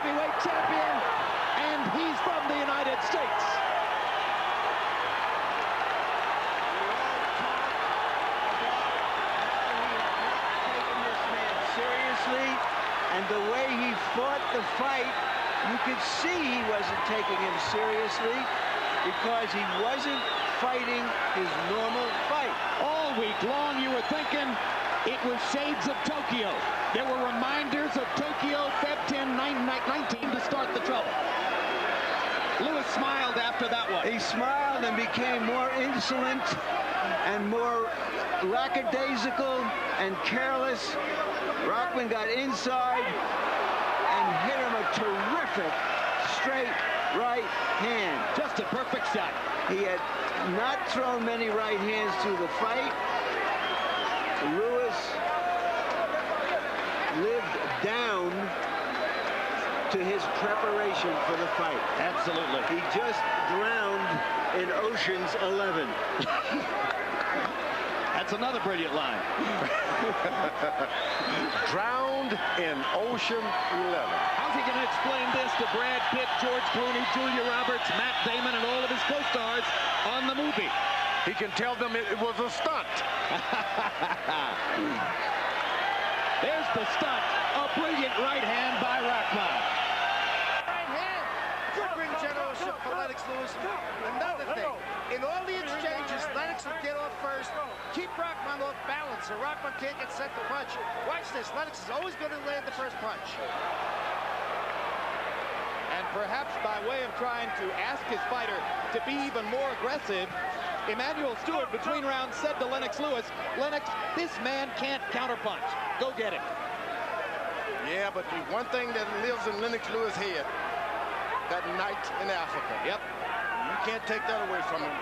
heavyweight champion, and he's from the United States. And the way he fought the fight, you could see he wasn't taking him seriously because he wasn't fighting his normal fight. All week long, you were thinking it was shades of Tokyo. There were reminders of Tokyo, Feb 10, 19 to start the trouble. Lewis smiled after that one. He smiled and became more insolent and more lackadaisical and careless. Rahman got inside and hit him a terrific straight right hand. Just a perfect shot. He had not thrown many right hands through the fight. Lewis lived down to his preparation for the fight. Absolutely. He just drowned in Ocean's 11. That's another brilliant line. Drowned in Ocean 11. How's he going to explain this to Brad Pitt, George Clooney, Julia Roberts, Matt Damon, and all of his co-stars on the movie? He can tell them it was a stunt. There's the stunt. A brilliant right hand by Rahman. Right hand. Supreme generalship for Lennox Lewis. Another thing. In all the exchanges, Lennox would get off first, keep Rahman off balance, so Rahman can't get set to punch. Watch this. Lennox is always going to land the first punch. And perhaps by way of trying to ask his fighter to be even more aggressive, Emanuel Stewart between rounds said to Lennox Lewis, "Lennox, this man can't counterpunch. Go get him." Yeah, but the one thing that lives in Lennox Lewis' head, that night in Africa. Yep. You can't take that away from him.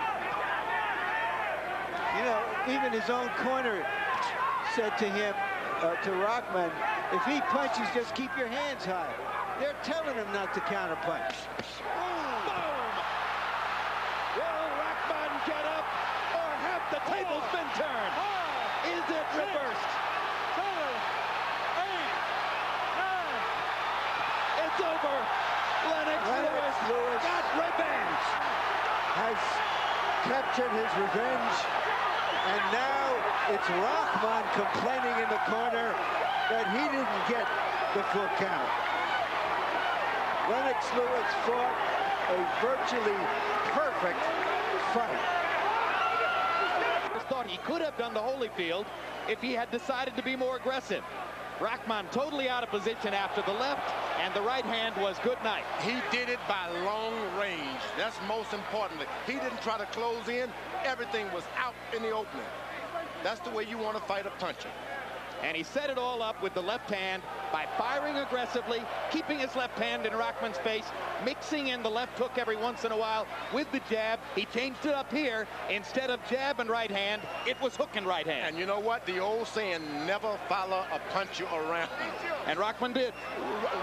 You know, even his own corner said to him, to Rahman, if he punches, just keep your hands high. They're telling him not to counterpunch. Boom! Will Rahman get up, or have the tables been turned? Is it reversed? 7, 8, 9. It's over. Lennox Lewis got revenge. Has captured his revenge, and now it's Rahman complaining in the corner that he didn't get the full count. Lennox Lewis fought a virtually perfect fight. Thought he could have done the Holyfield if he had decided to be more aggressive. Rahman totally out of position after the left, and the right hand was good night. He did it by long range. That's most importantly. He didn't try to close in. Everything was out in the opening. That's the way you want to fight a puncher. And he set it all up with the left hand by firing aggressively, keeping his left hand in Rahman's face, mixing in the left hook every once in a while with the jab. He changed it up here. Instead of jab and right hand, it was hook and right hand. And you know what? The old saying, never follow a puncher around. And Rahman did.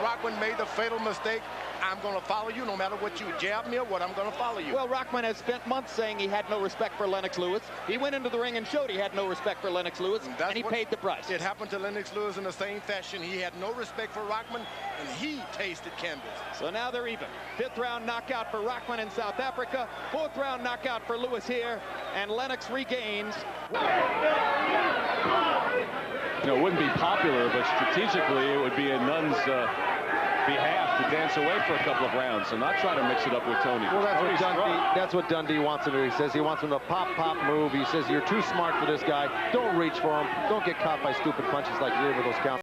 Rahman made the fatal mistake. I'm going to follow you no matter what you jab me or what, I'm going to follow you. Well, Rahman has spent months saying he had no respect for Lennox Lewis. He went into the ring and showed he had no respect for Lennox Lewis, and he paid the price. It happened to Lennox Lewis in the same fashion. He had no respect for Rahman, and he tasted canvas. So now they're even. 5th round knockout for Rahman in South Africa. 4th round knockout for Lewis here, and Lennox regains. You know, it wouldn't be popular, but strategically it would be in Nunn's behalf to dance away for a couple of rounds, so not trying to mix it up with Tony. Well, that's what Dundee wants him to do. He says he wants him to pop, move. He says, you're too smart for this guy. Don't reach for him. Don't get caught by stupid punches like you did with those counters.